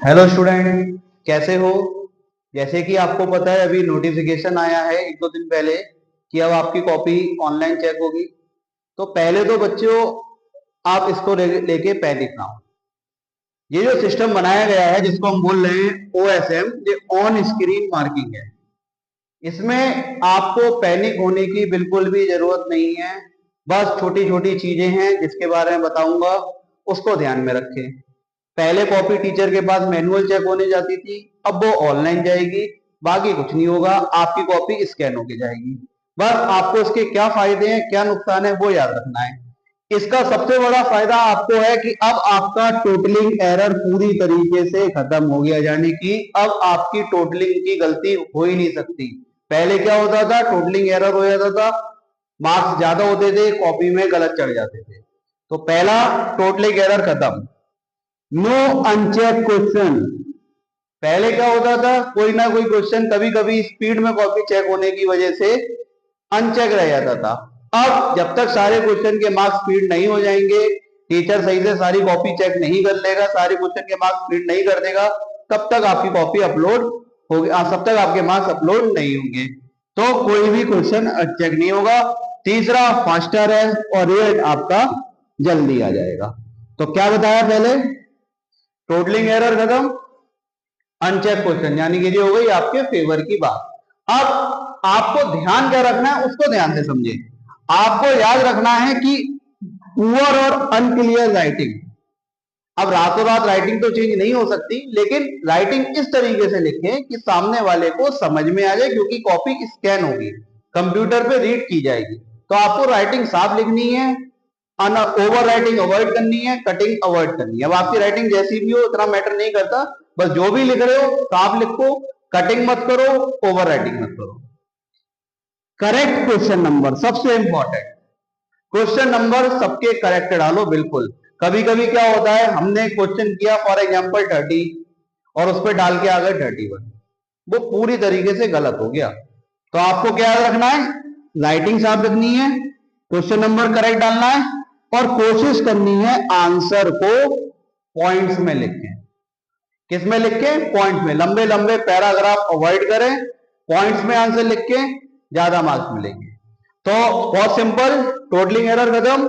Hello student, कैसे हो। जैसे कि आपको पता है अभी नोटिफिकेशन आया है एक दो दिन पहले कि अब आपकी कॉपी ऑनलाइन चेक होगी। तो पहले तो बच्चों आप इसको लेके पैनिक ना हो। ये जो सिस्टम बनाया गया है जिसको हम बोल रहे हैं OSM, ये ऑन स्क्रीन मार्किंग है। इसमें आपको पैनिक होने की बिल्कुल भी जरूरत नहीं है। बस छोटी छोटी चीजें हैं जिसके बारे में बताऊंगा, उसको ध्यान में रखें। पहले कॉपी टीचर के पास मैनुअल चेक होने जाती थी, अब वो ऑनलाइन जाएगी। बाकी कुछ नहीं होगा, आपकी कॉपी स्कैन होके जाएगी। बस आपको इसके क्या फायदे हैं क्या नुकसान है वो याद रखना है। इसका सबसे बड़ा फायदा आपको है कि अब आपका टोटलिंग एरर पूरी तरीके से खत्म हो गया, यानी कि अब आपकी टोटलिंग की गलती हो ही नहीं सकती। पहले क्या होता था, टोटलिंग एरर हो जाता था, मार्क्स ज्यादा होते थे, कॉपी में गलत चढ़ जाते थे। तो पहला, टोटलिंग एरर खत्म। No unchecked question. पहले क्या होता था, कोई ना कोई क्वेश्चन कभी कभी स्पीड में कॉपी चेक होने की वजह से अनचेक रह जाता था। अब जब तक सारे क्वेश्चन के मार्क्स स्पीड नहीं हो जाएंगे, टीचर सही से सारी कॉपी चेक नहीं कर लेगा, सारे क्वेश्चन के मार्क्स स्पीड नहीं कर देगा, तब तक आपकी कॉपी अपलोड होगी, तब तक आपके मार्क्स अपलोड नहीं होंगे। तो कोई भी क्वेश्चन चेक नहीं होगा। तीसरा, फास्टर है और रिजल्ट आपका जल्दी आ जाएगा। तो क्या बताया पहले, टोटलिंग एरर खत्म, अनचेक क्वेश्चन, यानी कि ये हो गई आपके फेवर की बात। अब आपको ध्यान क्या रखना है उसको ध्यान से समझे। आपको याद रखना है कि पुअर और अनक्लियर राइटिंग, अब रातों रात राइटिंग तो चेंज नहीं हो सकती, लेकिन राइटिंग इस तरीके से लिखें कि सामने वाले को समझ में आ जाए, क्योंकि कॉपी स्कैन होगी, कंप्यूटर पे रीड की जाएगी। तो आपको राइटिंग साफ लिखनी है, ओवर राइटिंग अवॉइड करनी है, कटिंग अवॉइड करनी है। अब आपकी राइटिंग जैसी भी हो इतना मैटर नहीं करता, बस जो भी लिख रहे हो साफ लिखो, कटिंग मत करो, ओवर राइटिंग मत करो। करेक्ट क्वेश्चन नंबर सबसे इंपॉर्टेंट, क्वेश्चन नंबर सबके करेक्ट डालो बिल्कुल। कभी कभी क्या होता है, हमने क्वेश्चन किया फॉर एग्जांपल 30 और उस पर डाल के आ गए 31, वो पूरी तरीके से गलत हो गया। तो आपको क्या याद रखना है, राइटिंग साफ रखनी है, क्वेश्चन नंबर करेक्ट डालना है और कोशिश करनी है आंसर को पॉइंट्स में लिखें। किस में लिखें, पॉइंट्स में। लंबे लंबे पैराग्राफ अवॉइड करें, पॉइंट्स में आंसर लिख के ज्यादा मार्क्स मिलेंगे। तो बहुत सिंपल, टोटलिंग एरर खत्म,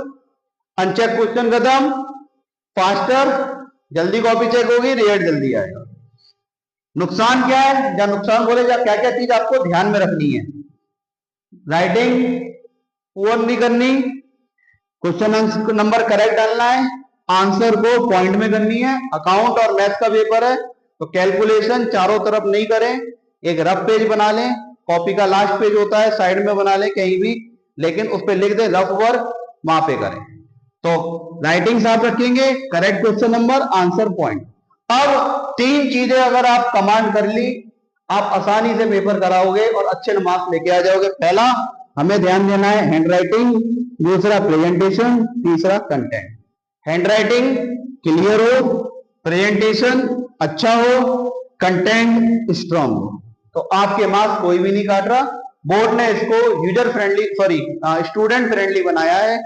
अनचेक क्वेश्चन खत्म, फास्टर, जल्दी कॉपी चेक होगी, रिजल्ट जल्दी आएगा। नुकसान क्या है, या नुकसान बोले जा क्या क्या चीज आपको ध्यान में रखनी है। राइटिंग पुअर नहीं करनी, क्वेश्चन नंबर करेक्ट डालना है, आंसर को पॉइंट में करनी है। अकाउंट और मैथ्स का पेपर है तो कैलकुलेशन चारों तरफ नहीं करें, एक रफ पेज बना लें, कॉपी का लास्ट पेज होता है साइड में बना लें कहीं भी, लेकिन उस पर लिख दें रफ वर्क, वहां पे करें। तो राइटिंग साफ रखेंगे, correct question number, answer point. अब तीन चीजें अगर आप कमांड कर ली, आप आसानी से पेपर कराओगे और अच्छे मार्क्स लेके आ जाओगे। पहला, हमें ध्यान देना है हैंड राइटिंग, दूसरा प्रेजेंटेशन, तीसरा कंटेंट। हैंड राइटिंग क्लियर हो, प्रेजेंटेशन अच्छा हो, कंटेंट स्ट्रांग हो, तो आपके मार्क्स कोई भी नहीं काट रहा। बोर्ड ने इसको user friendly, sorry student friendly बनाया है।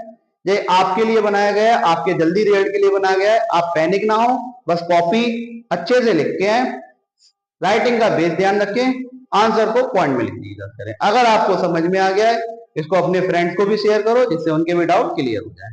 ये आपके लिए बनाया गया है, आपके जल्दी रिजल्ट के लिए बनाया गया है। आप पैनिक ना हो, बस कॉपी अच्छे से लिख के हैं, राइटिंग का बेस ध्यान रखें, आंसर को पॉइंट में लिखने की कोशिश करें। अगर आपको समझ में आ गया है, इसको अपने फ्रेंड्स को भी शेयर करो जिससे उनके भी डाउट क्लियर हो जाए।